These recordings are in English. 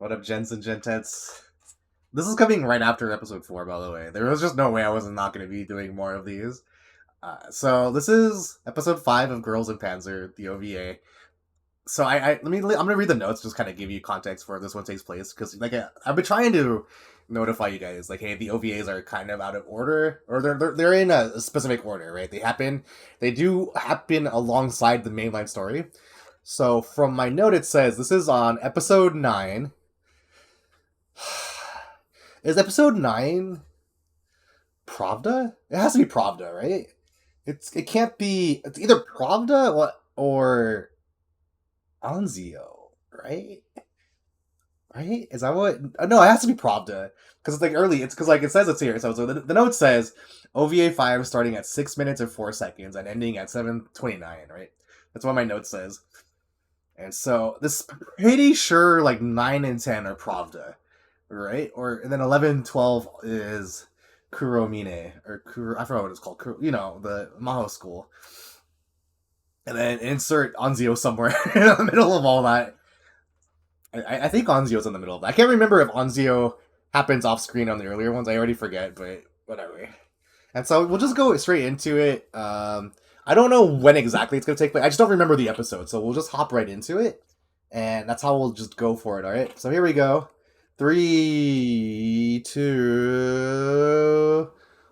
What up, gents and gentettes? This is coming right after episode 4, by the way. There was just no way I was not going to be doing more of these. So this is episode 5 of Girls in Panzer, the OVA. So I'm gonna read the notes, just kind of give you context for where this one takes place, because I've been trying to notify you guys, like, hey, the OVAs are kind of out of order, or they're in a specific order, right? They do happen alongside the mainline story. So from my note, it says this is on episode 9. Is episode 9 Pravda? It has to be Pravda, right? It can't be. It's either Pravda or Anzio, right? Right? Is that what? No, it has to be Pravda because it's like early. It's because like it says it's here. So the note says OVA 5 starting at 6 minutes and 4 seconds and ending at 7:29. Right? That's what my note says. And so this pretty sure like 9 and 10 are Pravda, right? And then 11, 12 is Kuromine or I forgot what it's called. The Maho school. And then insert Anzio somewhere in the middle of all that. I think Anzio's in the middle of that. I can't remember if Anzio happens off screen on the earlier ones. I already forget, but whatever. And so we'll just go straight into it. I don't know when exactly it's going to take place. I just don't remember the episode, so we'll just hop right into it. And that's how we'll just go for it, alright? So here we go. 3, 2,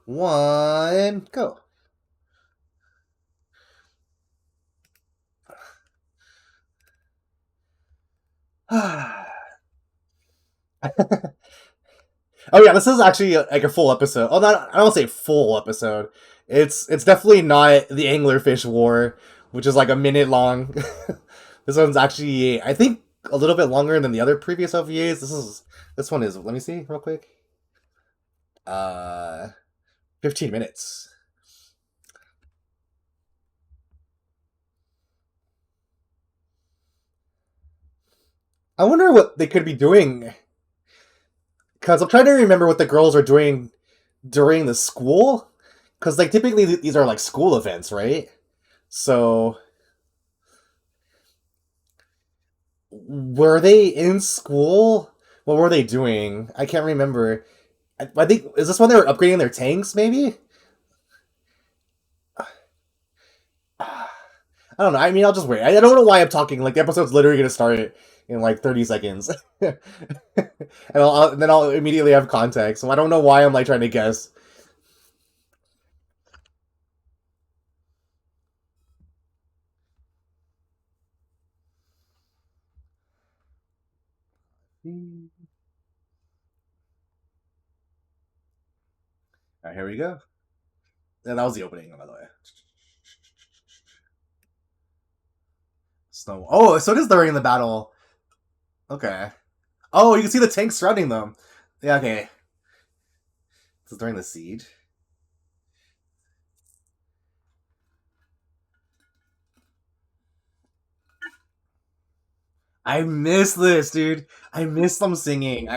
1, go. Oh yeah, this is actually like a full episode. Oh, not I don't say full episode. It's definitely not the Anglerfish War, which is like a minute long. This one's actually, I think, a little bit longer than the other previous OVAs. This one is. Let me see real quick. Uh, 15 minutes. I wonder what they could be doing, because I'm trying to remember what the girls are doing during the school, because like typically these are like school events, right? So were they in school? What were they doing? I can't remember. I think, is this when they were upgrading their tanks? Maybe. I don't know. I mean, I'll just wait. I don't know why I'm talking. Like the episode's literally gonna start in like 30 seconds, and then I'll immediately have context. So I don't know why I'm like trying to guess. All right, here we go. And that was the opening, by the way. Snow. Oh, so it is during the battle. Okay. Oh, you can see the tanks surrounding them. Yeah. Okay. This is during the siege. I miss this, dude. I miss them singing.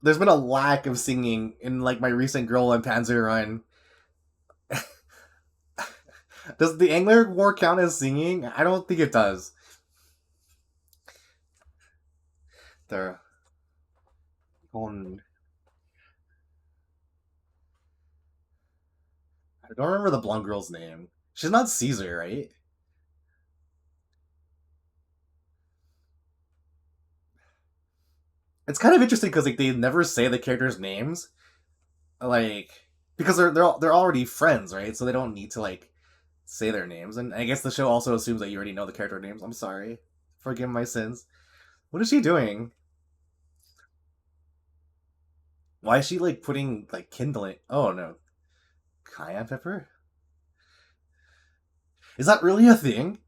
There's been a lack of singing in like my recent Girl and Panzer run. Does the Angler War count as singing? I don't think it does. They're going. I don't remember the blonde girl's name. She's not Caesar, right? It's kind of interesting because like they never say the characters' names, like because they're already friends, right? So they don't need to like say their names. And I guess the show also assumes that you already know the character names. I'm sorry, forgive my sins. What is she doing? Why is she like putting like kindling? Oh no, cayenne pepper. Is that really a thing?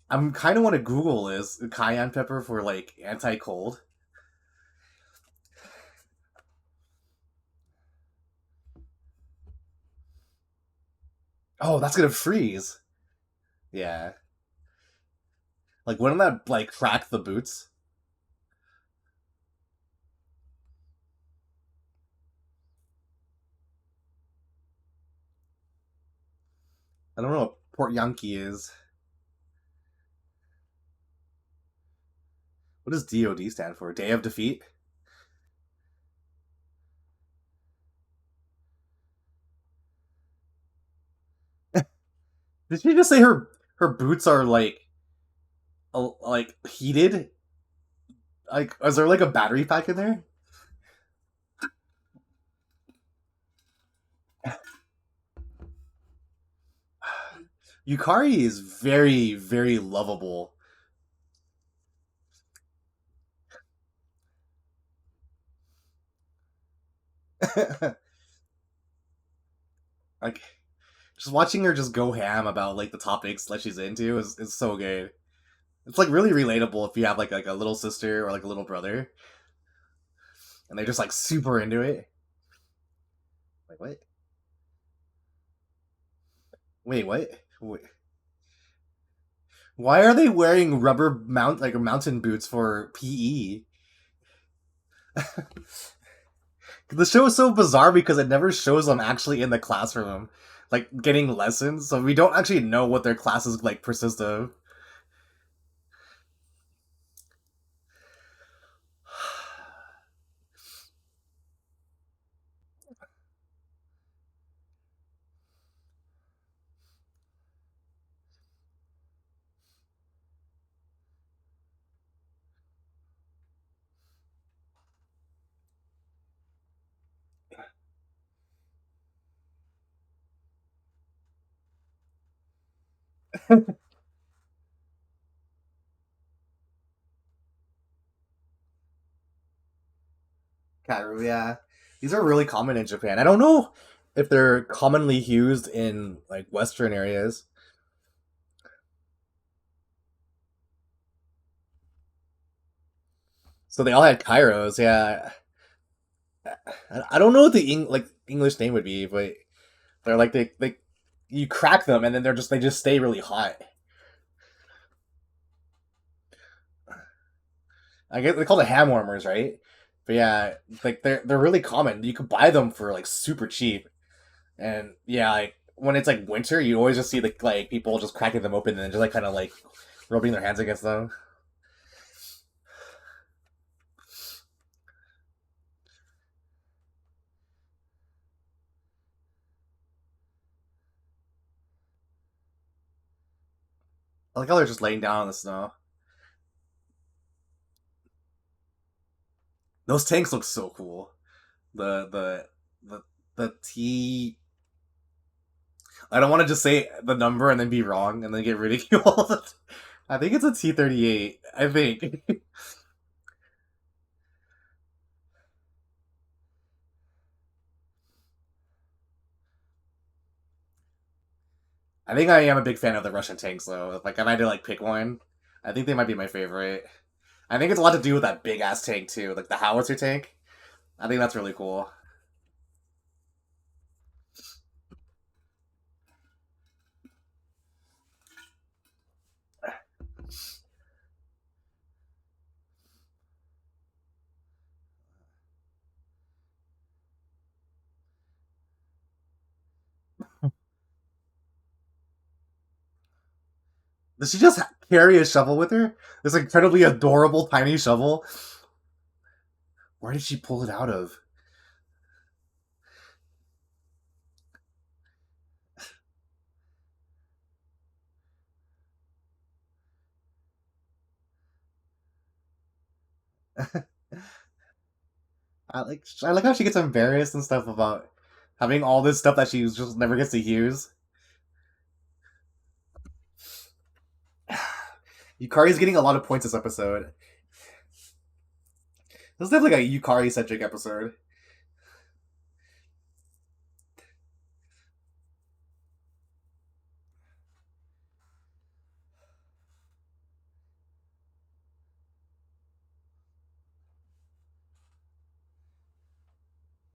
I'm kind of want to Google this cayenne pepper for like anti cold. Oh, that's gonna freeze. Yeah, like wouldn't that like crack the boots? I don't know what Port Yankee is. What does DOD stand for? Day of Defeat? Did she just say her boots are like heated? Like, is there like a battery pack in there? Yukari is very, very lovable. Like, just watching her just go ham about like the topics that she's into is so good. It's like really relatable if you have like a little sister or like a little brother, and they're just like super into it. Like what? Wait, what? Wait. Why are they wearing rubber mountain boots for PE? The show is so bizarre because it never shows them actually in the classroom, like getting lessons. So we don't actually know what their classes like persist of. Karu, yeah, these are really common in Japan. I don't know if they're commonly used in like Western areas. So they all had kairos. Yeah, I don't know what the like English name would be, but they're like they you crack them and then they just stay really hot. I guess they call it ham warmers, right? But yeah, like they're really common. You could buy them for like super cheap, and yeah, like when it's like winter, you always just see like people just cracking them open and then just like kind of like rubbing their hands against them. I like how they're just laying down on the snow. Those tanks look so cool. The the the the T. I don't want to just say the number and then be wrong and then get ridiculed. I think it's a T-38. I think. I think I am a big fan of the Russian tanks though. Like if I had to like pick one, I think they might be my favorite. I think it's a lot to do with that big ass tank too, like the howitzer tank. I think that's really cool. Does she just carry a shovel with her? This incredibly adorable tiny shovel. Where did she pull it out of? I like how she gets embarrassed and stuff about having all this stuff that she just never gets to use. Yukari's getting a lot of points this episode. This is definitely like a Yukari centric episode.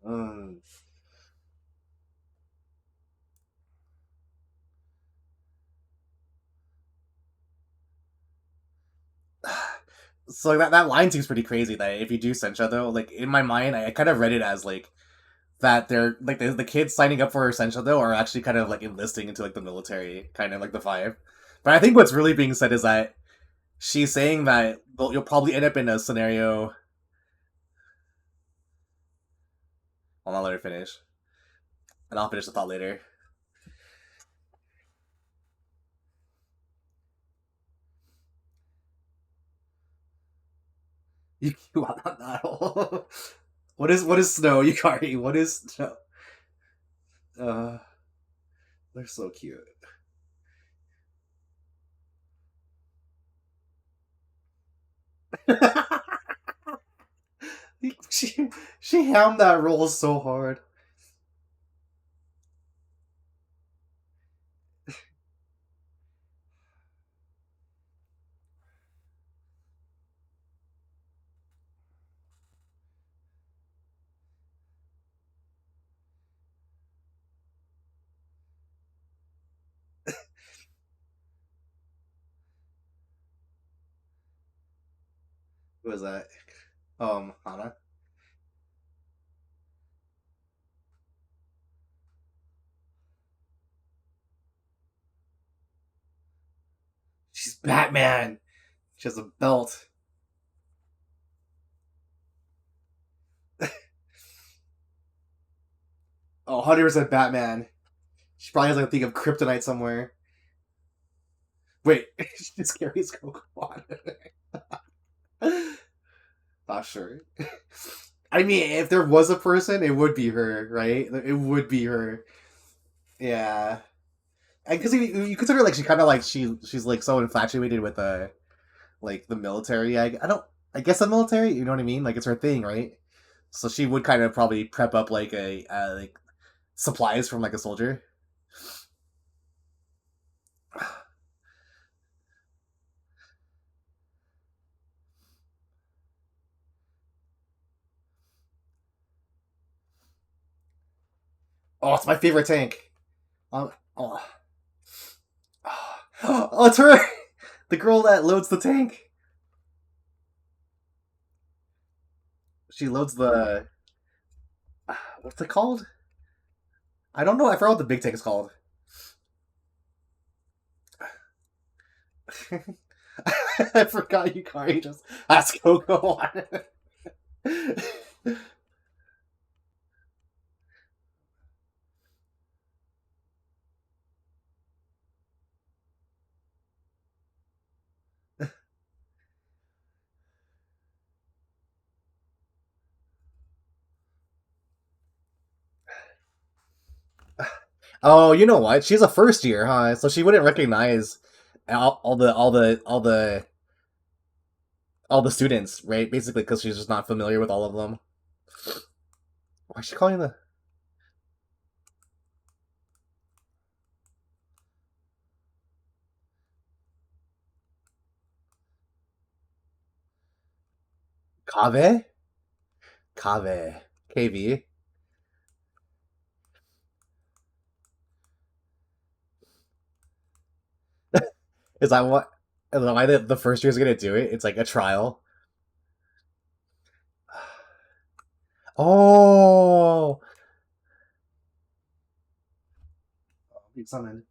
Mm. So that line seems pretty crazy. That if you do Sencha though, like in my mind, I kind of read it as like that they're like the kids signing up for Sencha though are actually kind of like enlisting into like the military, kind of like the five. But I think what's really being said is that She's saying that you'll probably end up in a scenario. I'll let her finish, and I'll finish the thought later. You not. What is snow, Yukari? What is snow? Uh, they're so cute. she she hammed that roll so hard. What was that? Hana. She's Batman. She has a belt. Oh, 100% Batman. She probably has like a thing of kryptonite somewhere. Wait, she just carries Coco water. Not sure. I mean, if there was a person, it would be her, right? It would be her. Yeah, because you consider like she kind of like she's like so infatuated with like the military. I don't. I guess the military. You know what I mean? Like it's her thing, right? So she would kind of probably prep up like a like supplies from like a soldier. Oh, it's my favorite tank. Oh, oh, it's her. The girl that loads the tank. She loads the what's it called? I don't know. I forgot what the big tank is called. I forgot Yukari just asked Coco on it. Oh, you know what? She's a first year, huh? So she wouldn't recognize all the students, right? Basically, because she's just not familiar with all of them. Why is she calling the Kave? Kave. KV. Is that what? Is that why the first year's gonna do it? It's like a trial. Oh, need something.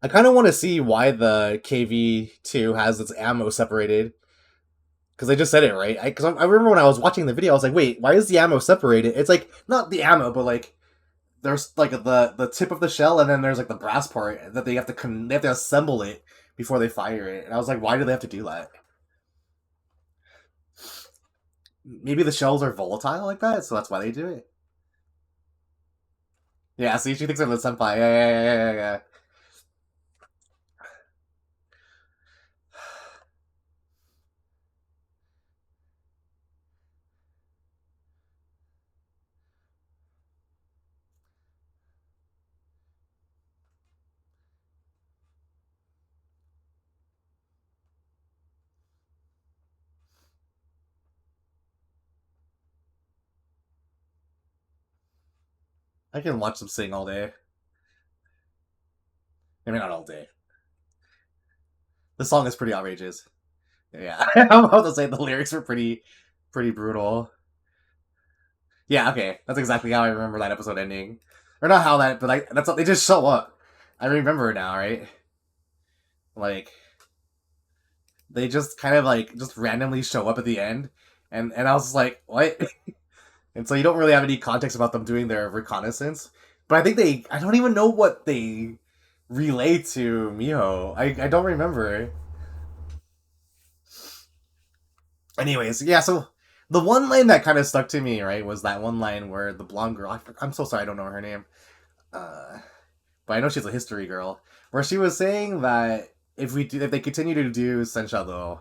I kind of want to see why the KV2 has its ammo separated. Because they just said it, right? Because I remember when I was watching the video, I was like, wait, why is the ammo separated? It's like, not the ammo, but like, there's like the tip of the shell, and then there's like the brass part that they have to assemble it before they fire it. And I was like, why do they have to do that? Maybe the shells are volatile like that, so that's why they do it. Yeah, see, she thinks I'm the senpai. Yeah. I can watch them sing all day. Maybe not all day. The song is pretty outrageous. Yeah, I'm about to say the lyrics were pretty brutal. Yeah, okay, that's exactly how I remember that episode ending, or not how that, but like that's they just show up. I remember now, right? Like they just kind of like just randomly show up at the end, and I was like, what? And so you don't really have any context about them doing their reconnaissance. But I think I don't even know what they relay to Miho. I don't remember. Anyways, yeah, so the one line that kind of stuck to me, right, was that one line where the blonde girl, I'm so sorry I don't know her name, uh, but I know she's a history girl, where she was saying that if they continue to do Sencha though,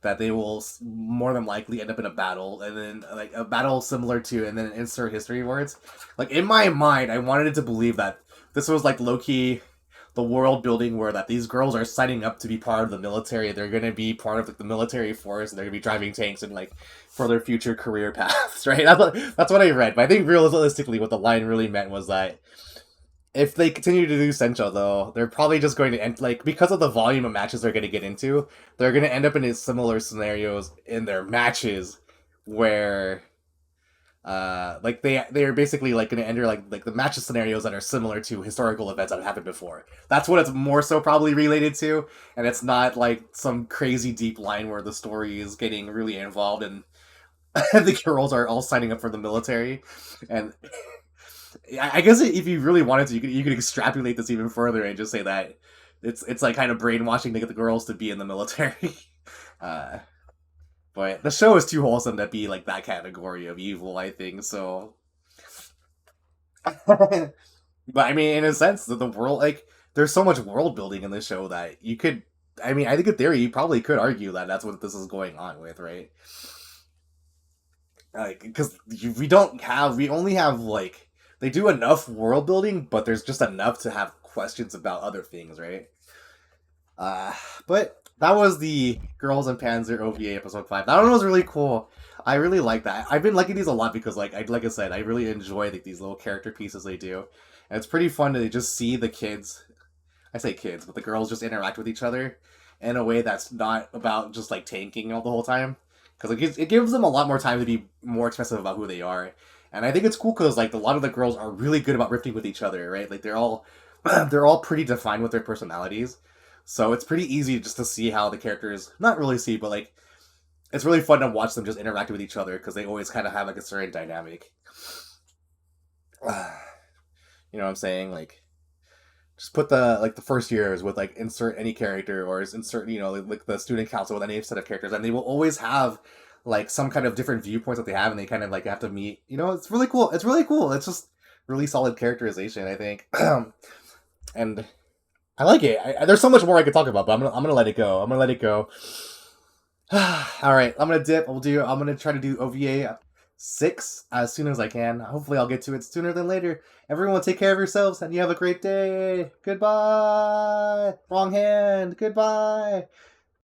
that they will more than likely end up in a battle, and then like a battle similar to, and then insert history words. Like in my mind, I wanted to believe that this was like low key the world building where that these girls are signing up to be part of the military. They're going to be part of like, the military force, and they're going to be driving tanks and like for their future career paths, right? That's what I read. But I think realistically, what the line really meant was that if they continue to do Sencha, though, they're probably just going to end like because of the volume of matches they're going to get into, they're going to end up in similar scenarios in their matches where like they're basically like going to enter like the matches scenarios that are similar to historical events that have happened before. That's what it's more so probably related to, and it's not like some crazy deep line where the story is getting really involved and the girls are all signing up for the military. And I guess if you really wanted to, you could extrapolate this even further and just say that it's like kind of brainwashing to get the girls to be in the military. uh, but the show is too wholesome to be like that category of evil, I think. So, but I mean, in a sense, the world like there's so much world building in this show that you could. I mean, I think in theory you probably could argue that that's what this is going on with, right? Like, because we only have like they do enough world building, but there's just enough to have questions about other things, right? Uh, but that was the Girls and Panzer OVA episode 5. That one was really cool. I really like that. I've been liking these a lot because, like I said, I really enjoy like these little character pieces they do, and it's pretty fun to just see the kids. I say kids, but the girls just interact with each other in a way that's not about just like tanking all the whole time. Because it gives them a lot more time to be more expressive about who they are, and I think it's cool because like a lot of the girls are really good about riffing with each other, right? Like they're all they're all pretty defined with their personalities, so it's pretty easy just to see how the characters not really see, but like it's really fun to watch them just interact with each other because they always kind of have like a certain dynamic. You know what I'm saying? Like just put the first years with like insert any character or insert like the student council with any set of characters, and they will always have like some kind of different viewpoints that they have, and they kind of like have to meet. It's really cool. It's really cool. It's just really solid characterization, I think. And I like it. There's so much more I could talk about, but I'm gonna let it go. I'm gonna let it go. All right, I'm gonna dip. I'm gonna try to do OVA 6 as soon as I can. Hopefully, I'll get to it sooner than later. Everyone, take care of yourselves, and you have a great day. Goodbye. Wrong hand. Goodbye.